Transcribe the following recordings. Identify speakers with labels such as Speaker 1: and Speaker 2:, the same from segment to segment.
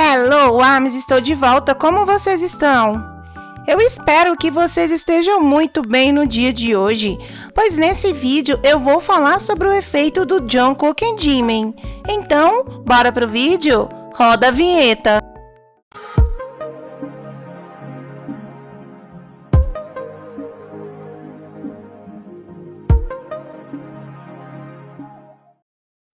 Speaker 1: Hello, Ames, estou de volta. Como vocês estão? Eu espero que vocês estejam muito bem no dia de hoje, pois nesse vídeo eu vou falar sobre o efeito do Jungkook em Jimin. Então, bora pro vídeo? Roda a vinheta!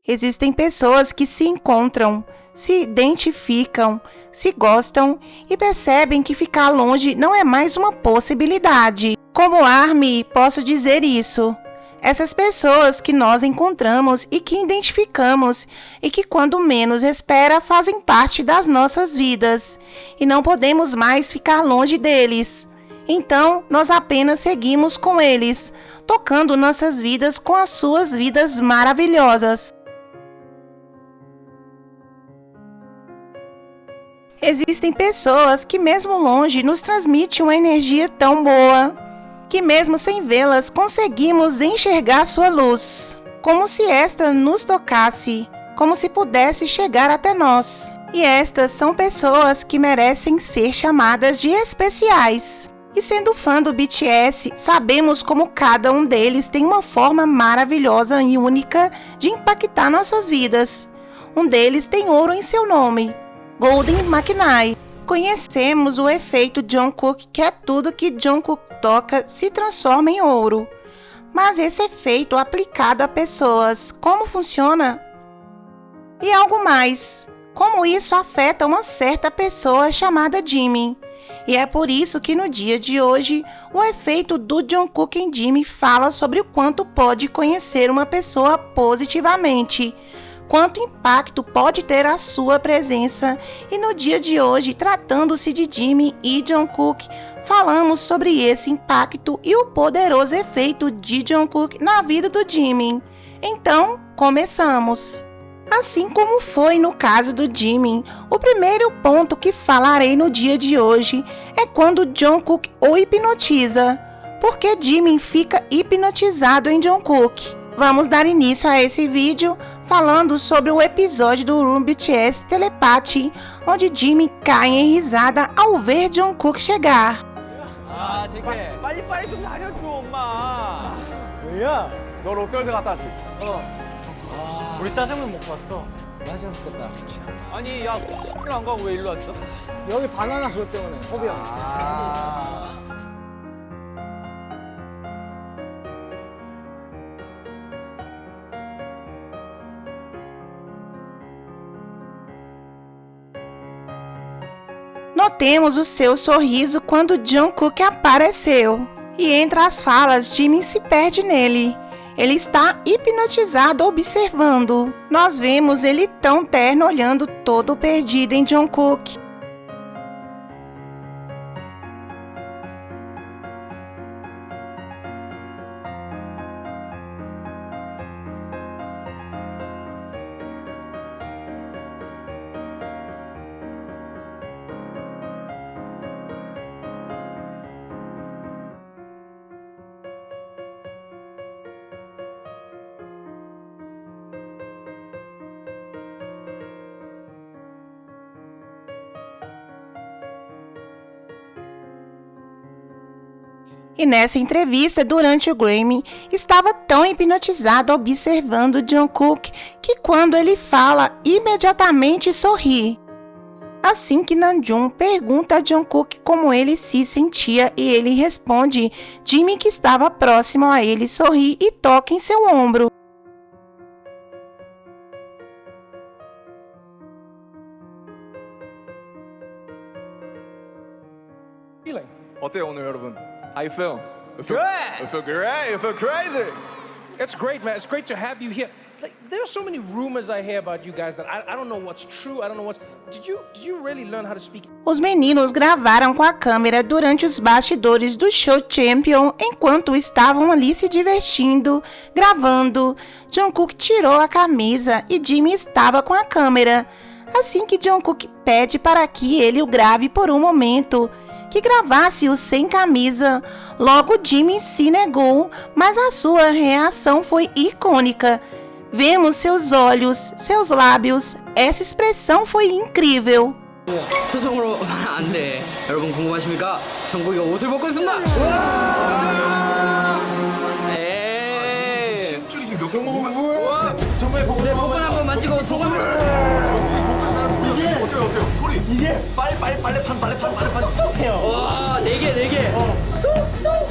Speaker 1: Existem pessoas que se encontram, se identificam, se gostam e percebem que ficar longe não é mais uma possibilidade. Como ARMY, posso dizer isso. Essas pessoas que nós encontramos e que identificamos e que quando menos espera fazem parte das nossas vidas e não podemos mais ficar longe deles. Então, nós apenas seguimos com eles, tocando nossas vidas com as suas vidas maravilhosas. Existem pessoas que mesmo longe nos transmitem uma energia tão boa, que mesmo sem vê-las conseguimos enxergar sua luz, como se esta nos tocasse, como se pudesse chegar até nós. E estas são pessoas que merecem ser chamadas de especiais. E sendo fã do BTS, sabemos como cada um deles tem uma forma maravilhosa e única de impactar nossas vidas. Um deles tem ouro em seu nome, Golden McKnight. Conhecemos o efeito Jungkook, que é tudo que Jungkook toca se transforma em ouro. Mas esse efeito aplicado a pessoas, como funciona? E algo mais, como isso afeta uma certa pessoa chamada Jimin. E é por isso que no dia de hoje, o efeito do Jungkook em Jimin fala sobre o quanto pode conhecer uma pessoa positivamente. Quanto impacto pode ter a sua presença, e no dia de hoje, tratando-se de Jimin e Jungkook, falamos sobre esse impacto e o poderoso efeito de Jungkook na vida do Jimin. Então, começamos! Assim como foi no caso do Jimin, o primeiro ponto que falarei no dia de hoje é quando Jungkook o hipnotiza. Porque Jimin fica hipnotizado em Jungkook. Vamos dar início a esse vídeo falando sobre o episódio do Room BTS Telepathy, onde Jimin cai em risada ao ver Jungkook chegar.
Speaker 2: 아, JK. 빨리 좀 다녀줘, 엄마.
Speaker 3: 왜야? 너 롯데월드 갔다 왔지?
Speaker 4: 우리 짜장면 먹고 왔어.
Speaker 2: 맛있었겠다. 아니, 야, 안 가고 왜 일로 왔어?
Speaker 4: 여기 바나나 그것 때문에. 허비야.
Speaker 1: Notemos o seu sorriso quando Jungkook apareceu. E entre as falas, Jimin se perde nele. Ele está hipnotizado observando. Nós vemos ele tão terno olhando todo perdido em Jungkook. E nessa entrevista, durante o Grammy, estava tão hipnotizado observando Jungkook que quando ele fala, imediatamente sorri. Assim que Namjoon pergunta a Jungkook como ele se sentia e ele responde, Jimin, que estava próximo a ele, sorri e toca em seu ombro.
Speaker 3: 어때요 오늘 여러분? How you feel? You feel
Speaker 2: Good.
Speaker 3: You feel great? You feel crazy?
Speaker 4: It's great, man. It's great to have you here. Like, there are so many rumors I hear about you guys that I don't know what's true. I don't know what's. Did you really learn how to speak?
Speaker 1: Os meninos gravaram com a câmera durante os bastidores do show Champion enquanto estavam ali se divertindo, gravando. Jungkook tirou a camisa e Jimin estava com a câmera. Assim que Jungkook pede para que ele o grave por um momento, que gravasse-o sem camisa. Logo Jimin se negou, mas a sua reação foi icônica. Vemos seus olhos, seus lábios, essa expressão foi incrível.
Speaker 2: 표정으로 안 돼. 여러분 궁금하십니까? 정국이가 옷을 벗고 있습니다. 에이.
Speaker 3: 줄이 지금 몇경 먹은 거야?
Speaker 2: 내 복근 한번 만지고 소감.
Speaker 3: 어때요? 소리. 이게 빨래판.
Speaker 2: 와, 4개.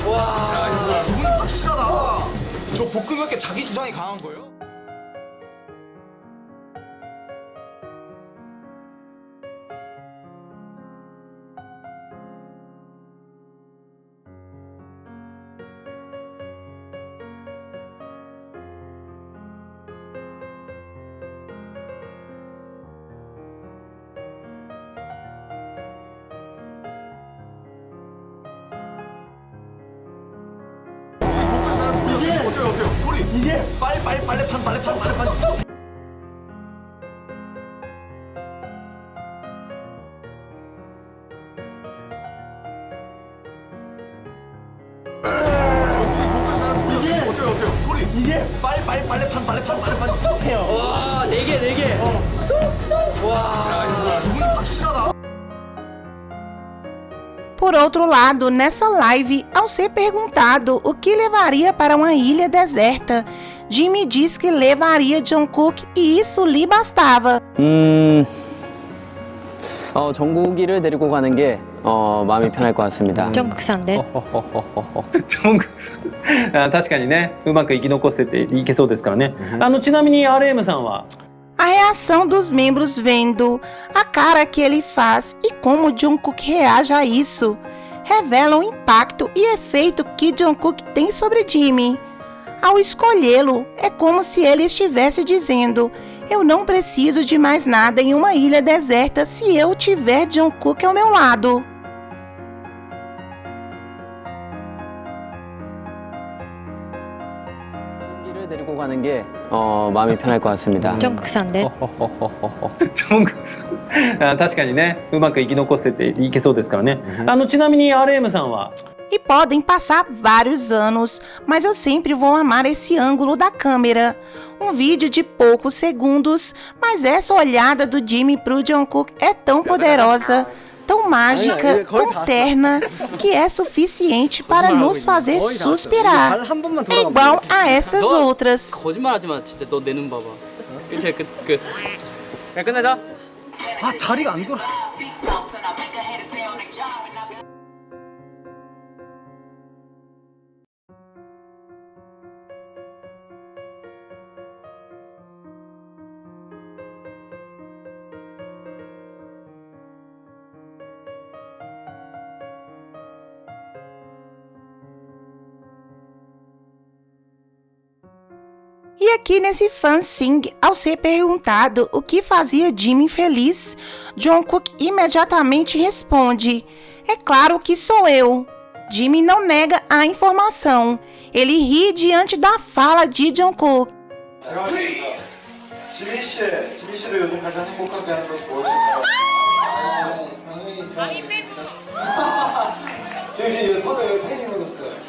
Speaker 2: 와.
Speaker 3: 그분이 확실하다. 저 복근 왜 이렇게 자기 주장이 강한 거예요? 어때요? 소리. 이게 빨래판. 어때요? 소리. 이게 빨래판.
Speaker 2: 와, 4개. 와.
Speaker 3: 그분이 확실하다.
Speaker 1: Por outro lado, nessa live, ao ser perguntado o que levaria para uma ilha deserta, Jimmy diz que levaria Jungkook e isso lhe bastava.
Speaker 2: 정국이를 데리고 가는 게 마음이 편할 것 같습니다.
Speaker 5: ジョンククさんです。
Speaker 6: ジョンクさんあ確かにねうまく生き残せていけそうですからね、ちなみに RM さんは
Speaker 1: A reação dos membros vendo a cara que ele faz e como Jungkook reage a isso revelam o impacto e efeito que Jungkook tem sobre Jimmy. Ao escolhê-lo, é como se ele estivesse dizendo: eu não preciso de mais nada em uma ilha deserta se eu tiver Jungkook ao meu lado.
Speaker 2: 정국이를 데리고 가는 게 마음이 편할 것 같습니다.
Speaker 5: ジョンククさんです。
Speaker 6: ジョンクさんあ確かにねうまく生き残せていけそうですからね、ちなみに RM さんは
Speaker 1: E podem passar vários anos, mas eu sempre vou amar esse ângulo da câmera. Um vídeo de poucos segundos, mas essa olhada do Jimmy pro Jungkook é tão poderosa, tão mágica, tão terna, que é suficiente para nos fazer suspirar. É igual a estas outras.
Speaker 2: 거짓말하지 마. 진짜 너 내 눈 봐봐. 끝이야, 끝. 그냥 끝내자.
Speaker 3: 아 다리가 안 돌아.
Speaker 1: E aqui nesse fansing, ao ser perguntado o que fazia Jimmy feliz, Jungkook imediatamente responde: é claro que sou eu. Jimmy não nega a informação. Ele ri diante da fala de Jungkook.
Speaker 3: 지민 씨를 요즘 가장 행복하게 하는 것은 무엇일까요?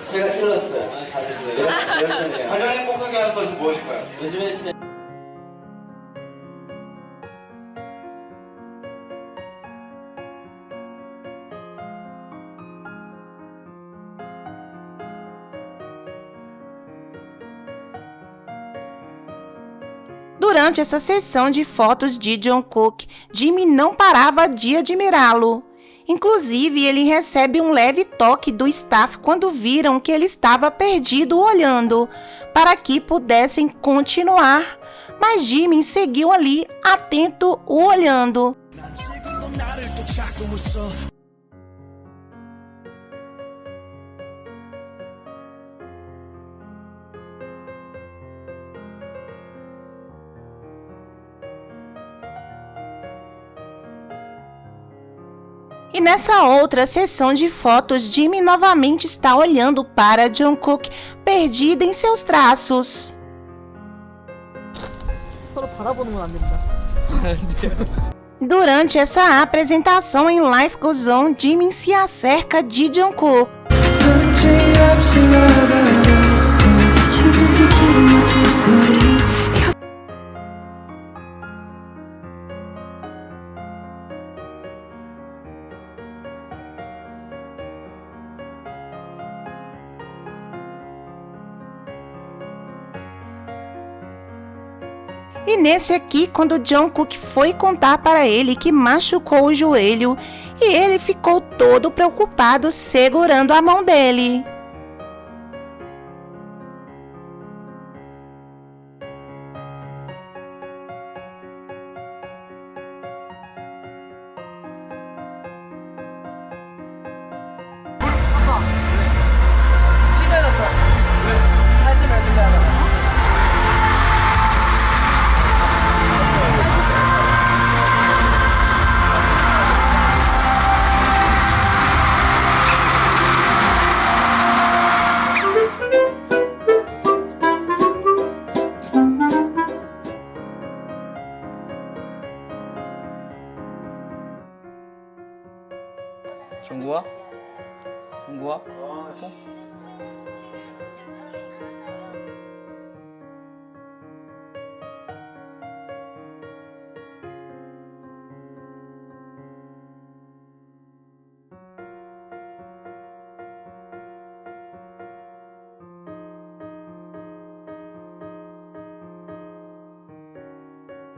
Speaker 2: 제가 찔렀어요. 잘했어요.
Speaker 3: 가장 행복하게 하는 것은 무엇일까요?
Speaker 2: 요즘에
Speaker 1: Durante essa sessão de fotos de Jungkook, Jimmy não parava de admirá-lo. Inclusive, ele recebe um leve toque do staff quando viram que ele estava perdido olhando, para que pudessem continuar, mas Jimmy seguiu ali, atento, o olhando. E nessa outra sessão de fotos, Jimmy novamente está olhando para Jungkook, perdido em seus traços. Durante essa apresentação em Life Goes On, Jimmy se acerca de Jungkook. E nesse aqui, quando Jungkook foi contar para ele que machucou o joelho, e ele ficou todo preocupado segurando a mão dele.
Speaker 2: 정구야? 정구야?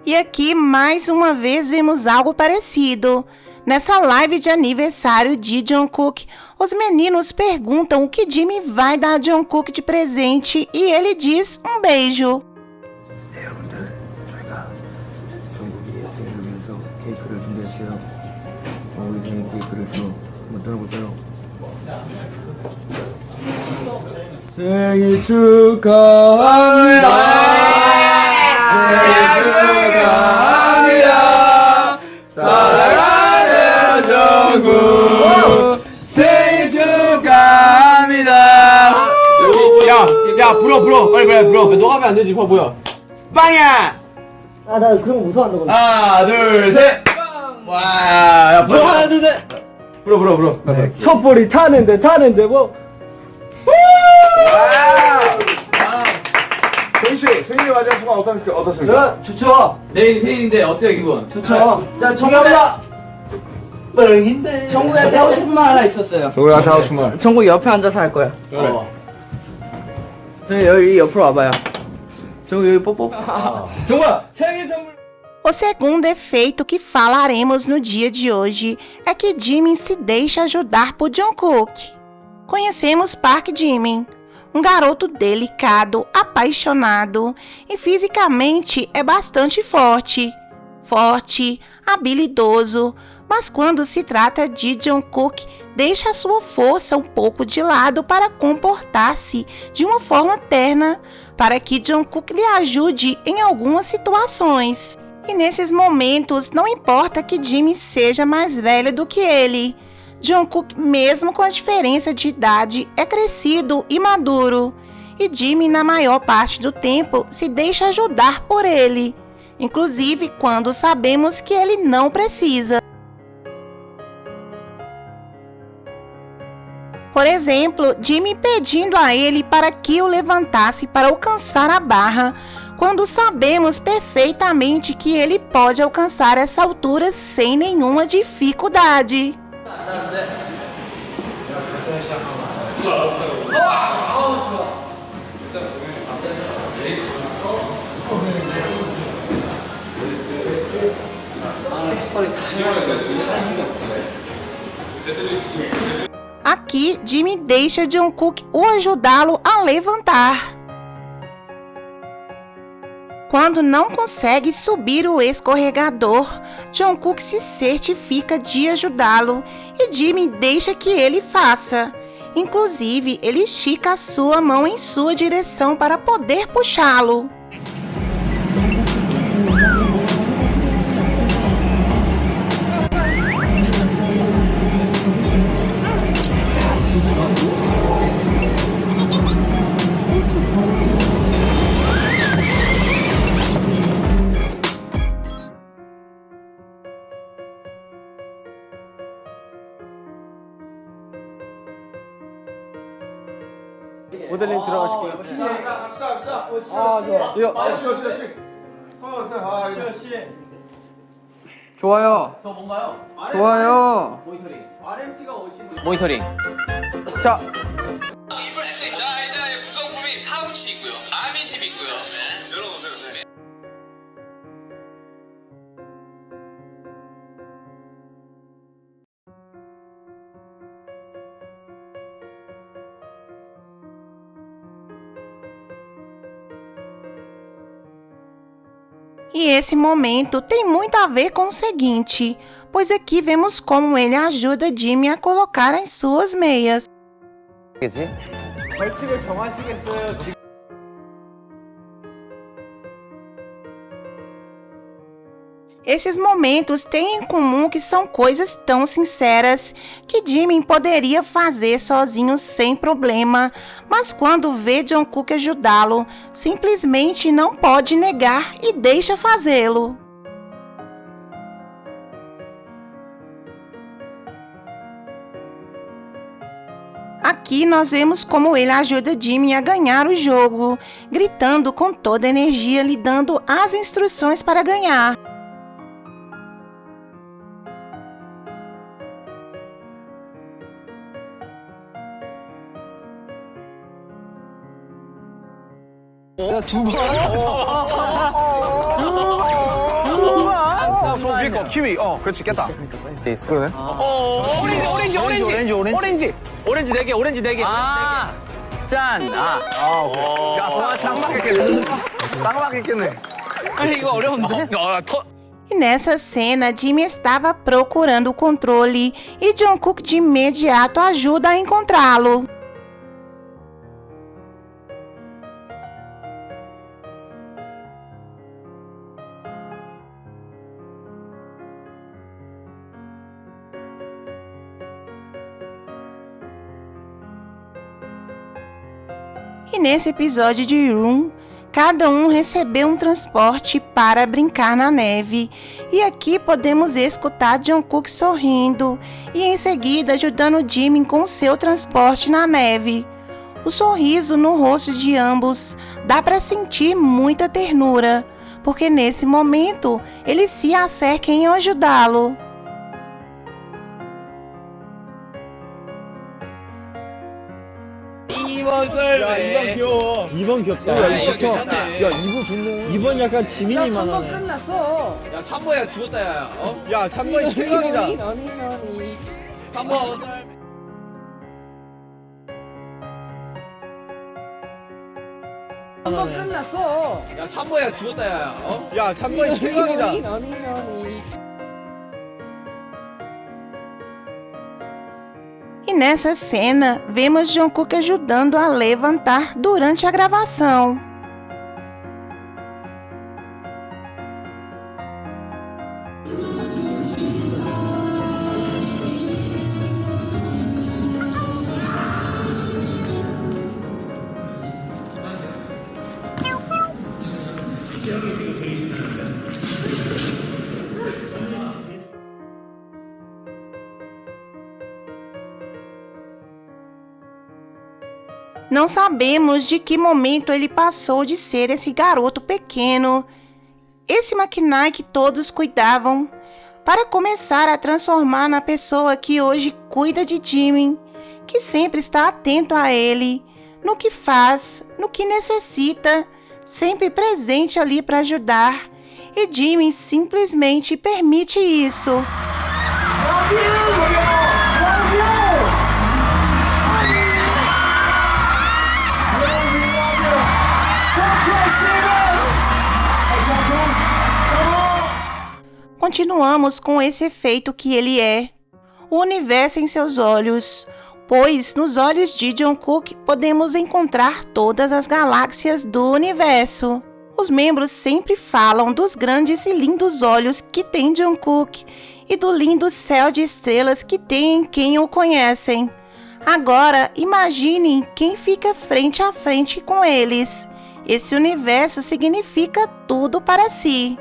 Speaker 1: E aqui, mais uma vez, vemos algo parecido. Nessa live de aniversário de Jungkook, os meninos perguntam o que Jimin vai dar a Jungkook de presente e ele diz um beijo.
Speaker 5: 여러분들, 저희가 정국이 생일을 위해서 케이크를 준비했어요. 우리 생일 케이크를 주러 한번 떠나볼까요? 생일 축하합니다. 생일 축하합니다. 사랑하는 정국 생일 축하합니다. 야 불어 빨리 불어. 너가 하면 안 되지. 봐 뭐야? 빵이야.
Speaker 7: 아, 나 그런 거 무서워한다고.
Speaker 5: 하나 둘 셋. 와, 야 불어 하나 둘 셋. 불어. 네.
Speaker 7: 촛불이 타는데 뭐.
Speaker 3: 대희 씨 생일 맞이한 소감 어떻습니까?
Speaker 7: 좋죠.
Speaker 5: 내일 생일인데 어때요 기분?
Speaker 7: 좋죠. 자, 정국아. 뻥인데. 정국이한테 하고 싶은 말 하나 있었어요.
Speaker 3: 정국이한테 하고 싶은 말.
Speaker 7: 정국이 옆에 앉아서 할 거야. 네, 여기 옆으로 와봐요. 정국이 여기 뽀뽀.
Speaker 5: 정국아 생일 선물.
Speaker 1: O segundo efeito que falaremos no dia de hoje é que Jimin se deixa ajudar por Jungkook. Conhecemos Park Jimin, um garoto delicado, apaixonado e fisicamente é bastante forte, habilidoso, mas quando se trata de Jungkook, deixa sua força um pouco de lado para comportar-se de uma forma terna, para que Jungkook lhe ajude em algumas situações. E nesses momentos, não importa que Jimin seja mais velho do que ele, Jungkook, mesmo com a diferença de idade, é crescido e maduro, e Jimin, na maior parte do tempo, se deixa ajudar por ele, inclusive quando sabemos que ele não precisa. Por exemplo, Jimin pedindo a ele para que o levantasse para alcançar a barra, quando sabemos perfeitamente que ele pode alcançar essa altura sem nenhuma dificuldade. Aqui, Jimin deixa Jungkook o ajudá-lo a levantar. Quando não consegue subir o escorregador, Jungkook se certifica de ajudá-lo e Jimin deixa que ele faça. Inclusive, ele estica a sua mão em sua direção para poder puxá-lo.
Speaker 7: 모델링 들어가실게요.
Speaker 2: 좋아요.
Speaker 7: 저 뭔가요?
Speaker 2: 좋아요.
Speaker 7: 모니터링. RMC가 오신 분. 모니터링. 자.
Speaker 8: 입을 수 있죠. 자, 일단 구성품이 파우치 있고요. 아미집 있고요. 네. 열어보세요. 네.
Speaker 1: E esse momento tem muito a ver com o seguinte, pois aqui vemos como ele ajuda Jimmy a colocar as suas meias.
Speaker 5: 벌칙을 정하시겠어요? 지금
Speaker 1: Esses momentos têm em comum que são coisas tão sinceras que Jimmy poderia fazer sozinho sem problema, mas quando vê Jungkook ajudá-lo, simplesmente não pode negar e deixa fazê-lo. Aqui nós vemos como ele ajuda Jimmy a ganhar o jogo, gritando com toda a energia, lhe dando as instruções para ganhar.
Speaker 3: 저 위에 거 키위. 그렇지 깼다. 그러네.
Speaker 2: 오렌지 4개, 오렌지 4개. 아, 짠. 아,
Speaker 3: 오케이. 야, 딱 맞겠겠네. 딱 맞겠겠네.
Speaker 2: 아니 이거 어려운데?
Speaker 1: E nessa cena, Jimmy estava procurando o controle e Jungkook de imediato ajuda a encontrá-lo. E nesse episódio de Room, cada um recebeu um transporte para brincar na neve. E aqui podemos escutar Jungkook sorrindo e em seguida ajudando Jimin com seu transporte na neve. O sorriso no rosto de ambos dá para sentir muita ternura, porque nesse momento eles se acercam em ajudá-lo.
Speaker 5: 귀여워. 2번 귀엽다. 야, 이 좋다. 야, 2번 좋네. 2번 약간 지민이 많아.
Speaker 7: 끝났어.
Speaker 5: 야, 3번야 죽었다, 야. 야, 3번이 최강이다. 3번.
Speaker 7: 3번 끝났어.
Speaker 5: 야, 3번야 죽었다, 야. 야, 3번이 최강이다.
Speaker 1: E nessa cena, vemos Jungkook ajudando a levantar durante a gravação. Não sabemos de que momento ele passou de ser esse garoto pequeno, esse maquinai que todos cuidavam, para começar a transformar na pessoa que hoje cuida de Jimin, que sempre está atento a ele, no que faz, no que necessita, sempre presente ali para ajudar, e Jimin simplesmente permite isso. Continuamos com esse efeito que ele é, o universo em seus olhos, pois nos olhos de Jungkook podemos encontrar todas as galáxias do universo. Os membros sempre falam dos grandes e lindos olhos que tem Jungkook e do lindo céu de estrelas que tem quem o conhecem. Agora, imaginem quem fica frente a frente com eles. Esse universo significa tudo para si.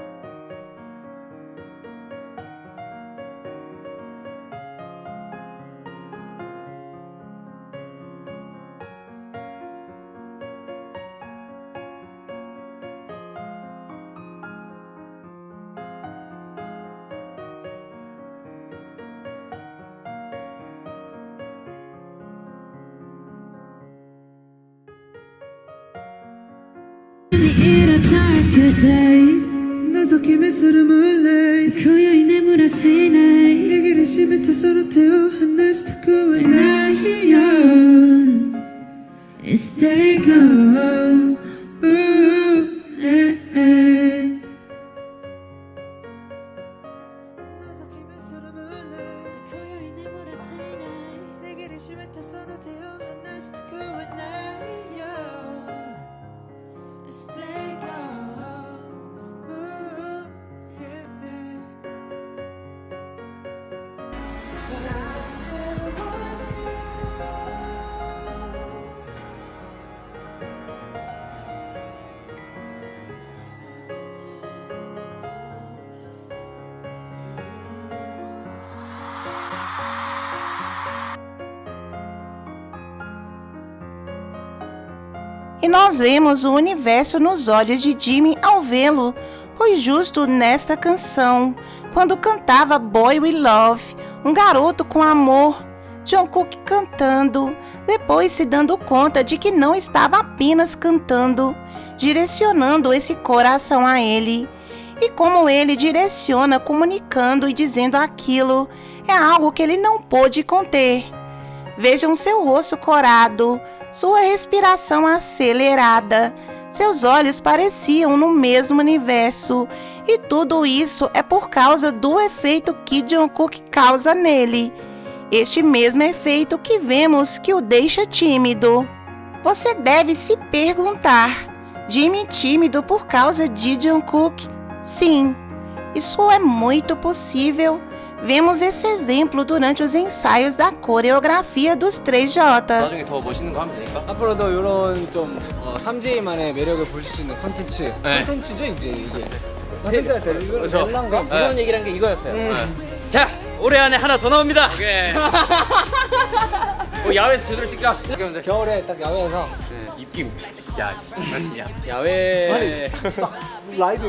Speaker 1: E nós vemos o universo nos olhos de Jimin ao vê-lo, pois justo nesta canção, quando cantava Boy With Love, um garoto com amor, Jungkook cantando, depois se dando conta de que não estava apenas cantando, direcionando esse coração a ele. E como ele direciona comunicando e dizendo aquilo, é algo que ele não pôde conter. Vejam seu rosto corado, sua respiração acelerada, seus olhos pareciam no mesmo universo, e tudo isso é por causa do efeito que Jungkook causa nele. Este mesmo efeito que vemos que o deixa tímido. Você deve se perguntar, Jimin tímido por causa de Jungkook? Sim, isso é muito possível. Vemos esse exemplo durante os ensaios da coreografia dos 3J.
Speaker 3: 나중에 더 멋있는 거 하면 되니까.
Speaker 2: 앞으로도 이런 좀 3J만의 매력을 보실 수 있는 콘텐츠. 콘텐츠죠 이제 이게. 콘텐츠가 될란 거. 무서운 얘기란 게 이거였어요. 자, 올해 안에 하나 더 나옵니다. 오케이. 야외에서 제대로 찍자. 겨울에 딱 야외에서 입김. 야, 야외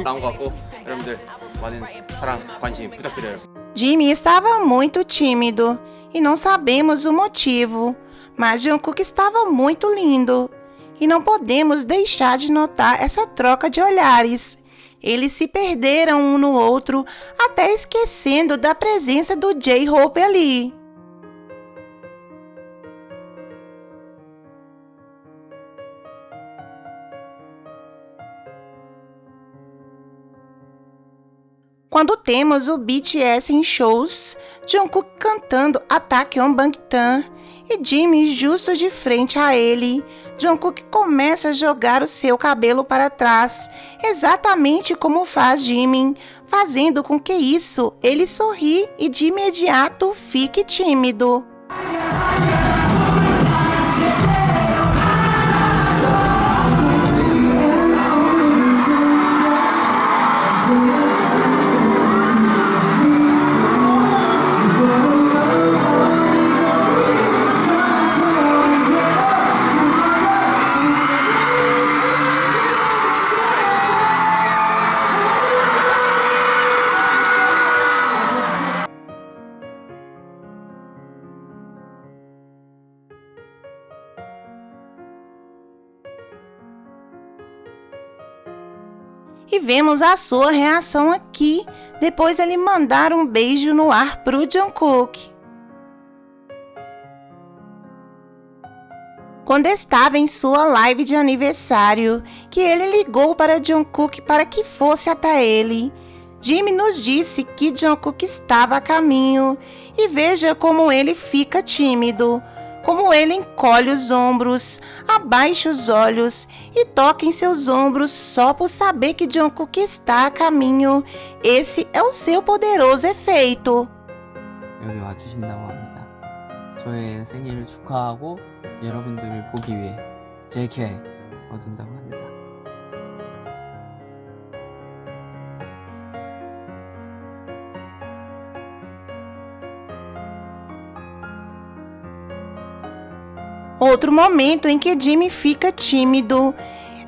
Speaker 3: 나온 것 같고 여러분들 많은 사랑, 관심 부탁드려요.
Speaker 1: Jimin estava muito tímido e não sabemos o motivo, mas Jungkook estava muito lindo e não podemos deixar de notar essa troca de olhares. Eles se perderam um no outro, até esquecendo da presença do J-Hope ali. Quando temos o BTS em shows, Jungkook cantando Attack on Bangtan e Jimin justo de frente a ele, Jungkook começa a jogar o seu cabelo para trás, exatamente como faz Jimin, fazendo com que isso ele sorri e de imediato fique tímido. E vemos a sua reação aqui, depois ele mandar um beijo no ar pro Jungkook. Quando estava em sua live de aniversário, que ele ligou para Jungkook para que fosse até ele. Jimin nos disse que Jungkook estava a caminho, e veja como ele fica tímido. Como ele encolhe os ombros, abaixa os olhos e toca em seus ombros só por saber que Jungkook está a caminho. Esse é o seu poderoso efeito.
Speaker 9: 여기 와주신다고 합니다. 저의 생일을 축하하고 여러분들을 보기 위해 JK 와준다고 합니다.
Speaker 1: Outro momento em que Jimin fica tímido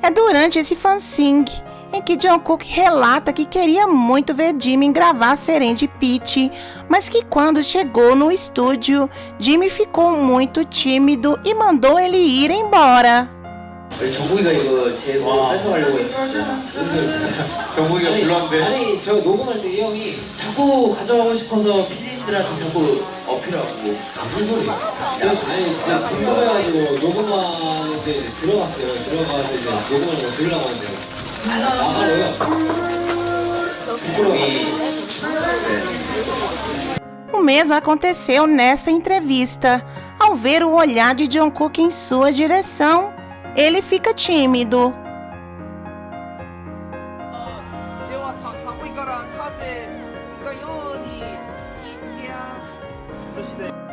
Speaker 1: é durante esse fansing, em que Jungkook relata que queria muito ver Jimin gravar Serendipity, mas que quando chegou no estúdio, Jimin ficou muito tímido e mandou ele ir embora.
Speaker 7: 정국이가 이거 제 활성하려고 했어요. 정국이가 불렀는데. 아니 저 녹음할 때 이 형이 자꾸 가져가고 싶어서 PD님들한테 자꾸 어필하고 무슨 소리야? 아니 제가 궁금해가지고 녹음하는데 들어갔어요. 들어가서 이제 녹음하는 거 들으려고 하는데 나가래요. 부끄러움이.
Speaker 1: O mesmo aconteceu nessa entrevista. Ao ver o olhar de Jungkook em sua direção, ele fica tímido.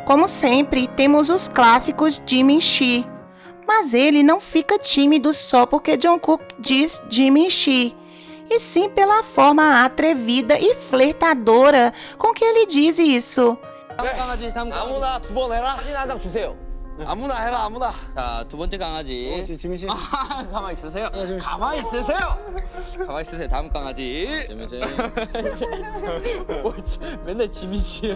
Speaker 1: Como sempre, temos os clássicos Jimin Shi, mas ele não fica tímido só porque Jungkook diz Jimin Shi, e sim pela forma atrevida e flertadora com que ele diz isso.
Speaker 3: 아무나 2번 해라. 사진 한 장 주세요. 아무나 해라 아무나.
Speaker 2: 자, 두 번째 강아지.
Speaker 3: 지민 씨.
Speaker 2: 가만히 있으세요. 가만히 있으세요. 가만히 있으세요. 다음 강아지. 맨날 지민 씨.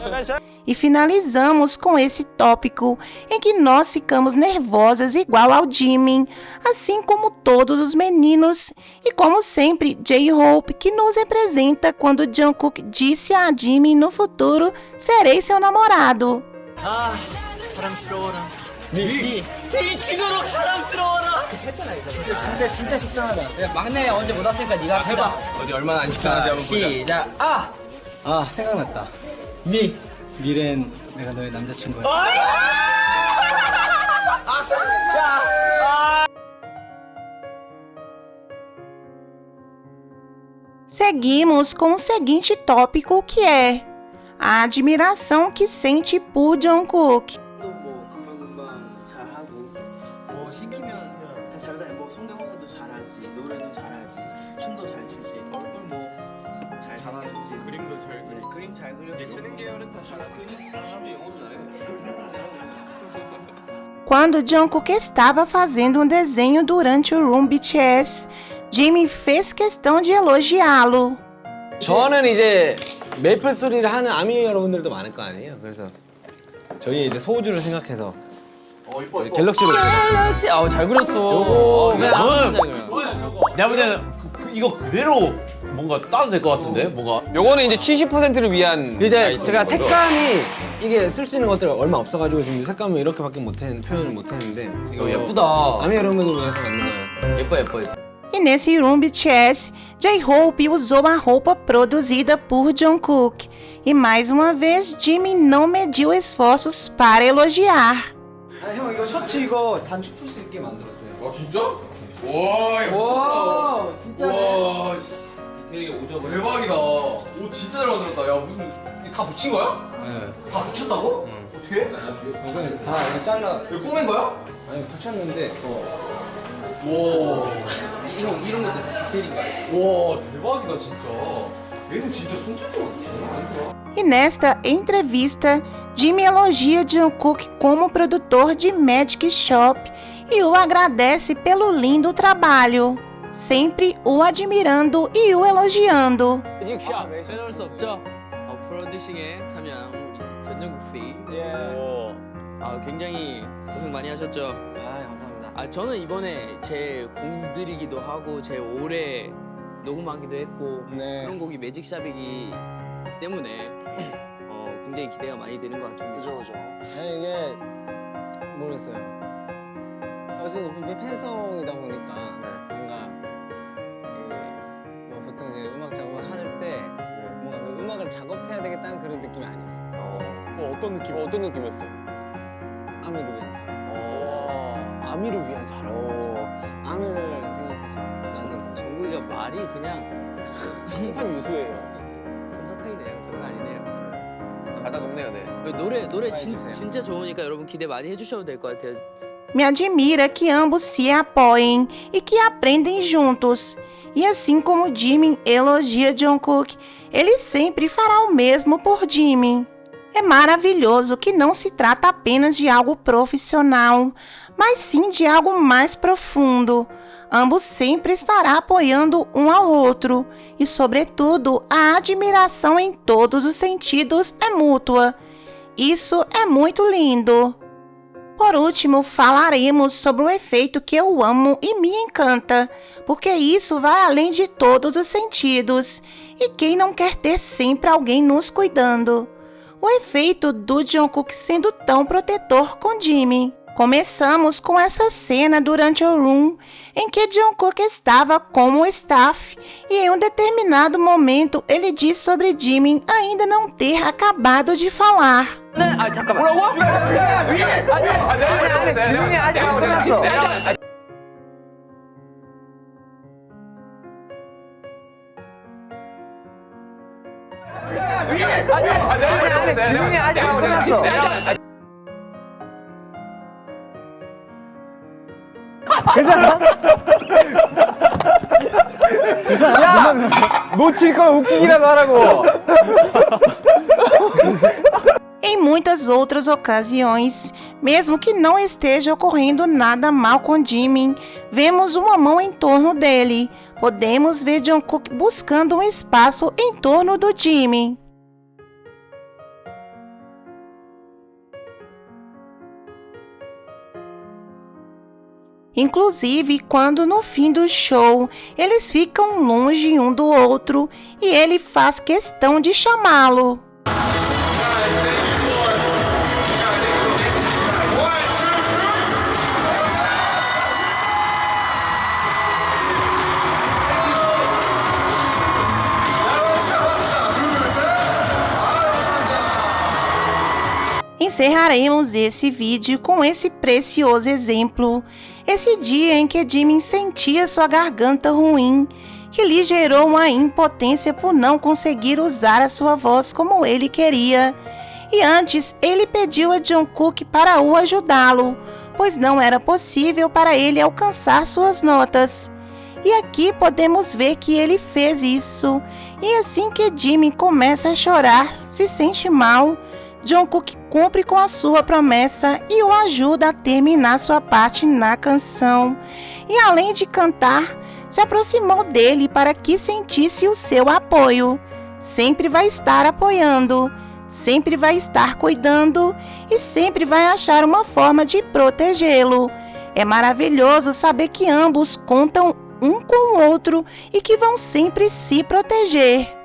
Speaker 1: E finalizamos com esse tópico em que nós ficamos nervosas igual ao Jimin, assim como todos os meninos, e como sempre J-Hope que nos representa quando Jungkook disse a Jimin no futuro serei seu namorado.
Speaker 2: 미치도록 사랑스러워라. 했잖아 이거. 진짜 식상하다. 막내 언제 못 왔으니까 네가 해봐.
Speaker 3: 어디 얼마나 안 식상한지 한번 보자.
Speaker 2: 시작.
Speaker 10: 아 생각났다. 미래는 내가 너의 남자친구야.
Speaker 1: Seguimos com o seguinte tópico que é a admiração que sente por Jungkook.
Speaker 9: 뭐 금방금방 잘하고 뭐 시키면 다 잘하잖아요. 뭐 성대모사도 잘하지, 노래도 잘하지, 춤도 잘 추지, 얼굴 뭐 잘하지, 그림도 잘 그려, 그림 잘 그렸지. 예체능 계열은 다 잘하고 심지어 영어도 잘해.
Speaker 1: Quando Jungkook estava fazendo um desenho durante o Room BTS, Jimin fez questão de elogiá-lo.
Speaker 10: 저는 이제 메이플 소리를 하는 아미 여러분들도 많을 거 아니에요. 그래서 저희 이제 소우주를 생각해서 갤럭시로
Speaker 2: 그렇지. 잘 그렸어.
Speaker 10: 요거
Speaker 3: 그냥 내가 볼 때는 이거 그대로 뭔가 따도 될 것 같은데 뭔가.
Speaker 10: 요거는 이제 70%를 위한 이제 제가 색감이 이게 쓸 수 있는 것들이 얼마 없어가지고 지금 색감을 이렇게밖에 표현을 못했는데
Speaker 2: 이거 예쁘다.
Speaker 10: 아미 여러분들을 위해서 만든 거예요.
Speaker 2: 예뻐.
Speaker 1: E nesse Room BTS, J-Hope usou a roupa produzida por Jungkook. E mais uma vez, Jimin não mediu esforços para elogiar.
Speaker 10: 형 이거 셔츠 이거 단축 풀 수 있게 만들었어요.
Speaker 3: 진짜? 와 이거
Speaker 2: 와, 진짜네.
Speaker 3: 와 씨. 디테일이 오죠. 대박이다. 오 진짜 잘 만들었다. 야 무슨 이거 다 붙인 거야? 네. 다 붙였다고? 어떻게?
Speaker 10: 이거 다 이거 잘라.
Speaker 3: 이거 꼬맨 거야?
Speaker 10: 아니 붙였는데
Speaker 2: 이런 것도 다 디테일인 거야.
Speaker 3: 와 대박이다 진짜. 얘는 진짜 손재주가
Speaker 1: E nesta entrevista, Jimin elogia Jungkook como produtor de Magic Shop e o agradece pelo lindo trabalho, sempre o admirando e o elogiando.
Speaker 9: 빼놓을 수 없죠. 프로듀싱에 참여한 우리 전정국 씨. 굉장히 고생 많이 하셨죠.
Speaker 10: 감사합니다.
Speaker 9: 저는 이번에 제 공들이기도 하고 제 올해 녹음하기도 했고 그런 곡이 매직샵이기 때문에 굉장히 기대가 많이 되는 것 같습니다.
Speaker 10: 그죠. 아니 이게 모르겠어요. 어쨌든 팬송이다 보니까 뭔가 뭐 보통 이제 음악 작업을 할 때 뭔가 그 음악을 작업해야 되겠다는 그런 느낌이 아니었어요.
Speaker 3: 어떤 느낌이었어요?
Speaker 10: 아미를 위한 사랑.
Speaker 3: 아미를 위한 사랑.
Speaker 10: 아미를 생각해서 만든 거.
Speaker 9: 정국이가 말이 그냥
Speaker 3: 참 유수해요.
Speaker 9: 솜사탕이네요. 장난 아니네요.
Speaker 3: 갖다 놓네요, 네.
Speaker 9: 노래 진짜 좋으니까 여러분 기대 많이 해주셔도 될 것 같아요.
Speaker 1: Me admira que ambos se apoiem e que aprendem juntos. E assim como Jimin elogia Jungkook, ele sempre fará o mesmo por Jimin. É maravilhoso que não se trata apenas de algo profissional, mas sim de algo mais profundo. Ambos sempre estarão apoiando um ao outro e, sobretudo, a admiração em todos os sentidos é mútua. Isso é muito lindo. Por último, falaremos sobre o efeito que eu amo e me encanta, porque isso vai além de todos os sentidos. E quem não quer ter sempre alguém nos cuidando? O efeito do Jungkook sendo tão protetor com Jimin. Começamos com essa cena durante o Room, em que Jungkook estava como staff e em um determinado momento ele diz sobre Jimin ainda não ter acabado de falar.
Speaker 2: 잠깐만. 뭐라고? 아니, 지명이 아직 안 끝났어. 아니, 지명이 아직 안 끝났어.
Speaker 3: 야! 놓칠 걸 웃기기라도 하라고!
Speaker 1: Em muitas outras ocasiões, mesmo que não esteja ocorrendo nada mal com Jimin, vemos uma mão em torno dele. Podemos ver Jungkook buscando um espaço em torno do Jimin. Inclusive, quando no fim do show eles ficam longe um do outro e ele faz questão de chamá-lo. Encerraremos esse vídeo com esse precioso exemplo. Esse dia em que Jimin sentia sua garganta ruim, que lhe gerou uma impotência por não conseguir usar a sua voz como ele queria. E antes ele pediu a Jungkook para o ajudá-lo, pois não era possível para ele alcançar suas notas. E aqui podemos ver que ele fez isso. E assim que Jimin começa a chorar, se sente mal, Jungkook cumpre com a sua promessa e o ajuda a terminar sua parte na canção. E além de cantar, se aproximou dele para que sentisse o seu apoio. Sempre vai estar apoiando, sempre vai estar cuidando e sempre vai achar uma forma de protegê-lo. É maravilhoso saber que ambos contam um com o outro e que vão sempre se proteger.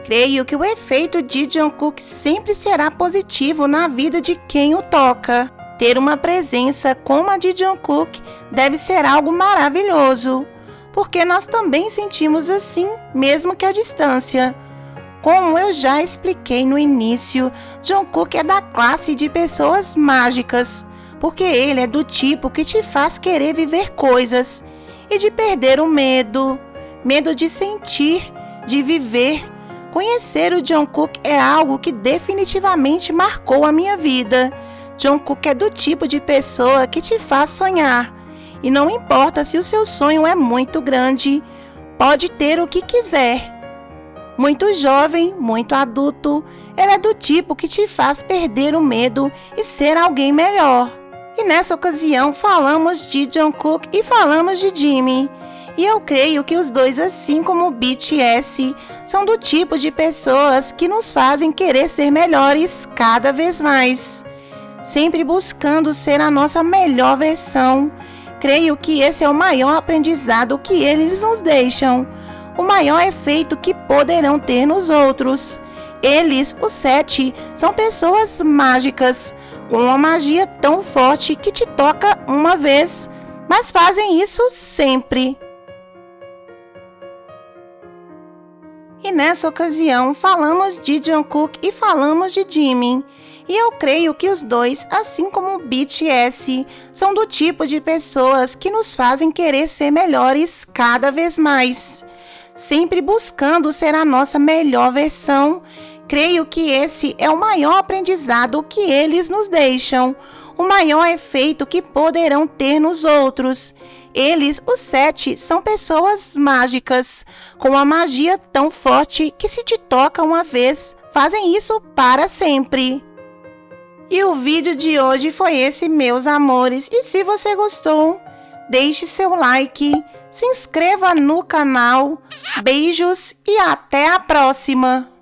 Speaker 1: Creio que o efeito de Jungkook sempre será positivo na vida de quem o toca. Ter uma presença como a de Jungkook deve ser algo maravilhoso, porque nós também sentimos assim, mesmo que à distância. Como eu já expliquei no início, Jungkook é da classe de pessoas mágicas, porque ele é do tipo que te faz querer viver coisas e de perder o medo. medo de sentir, de viver. Conhecer o Jungkook é algo que definitivamente marcou a minha vida. Jungkook é do tipo de pessoa que te faz sonhar. E não importa se o seu sonho é muito grande, pode ter o que quiser. Muito jovem, muito adulto, ele é do tipo que te faz perder o medo e ser alguém melhor. E nessa ocasião falamos de Jungkook e falamos de Jimin. E eu creio que os dois, assim como o BTS, são do tipo de pessoas que nos fazem querer ser melhores cada vez mais. Sempre buscando ser a nossa melhor versão. Creio que esse é o maior aprendizado que eles nos deixam. O maior efeito que poderão ter nos outros. Eles, os 7, são pessoas mágicas, com uma magia tão forte que te toca uma vez, mas fazem isso sempre. E nessa ocasião falamos de Jungkook e falamos de Jimin. E eu creio que os dois, assim como o BTS, são do tipo de pessoas que nos fazem querer ser melhores cada vez mais. Sempre buscando ser a nossa melhor versão. Creio que esse é o maior aprendizado que eles nos deixam. O maior efeito que poderão ter nos outros. Eles, os 7, são pessoas mágicas, com uma magia tão forte que se te toca uma vez, fazem isso para sempre. E o vídeo de hoje foi esse, meus amores. E se você gostou, deixe seu like, se inscreva no canal. Beijos e até a próxima!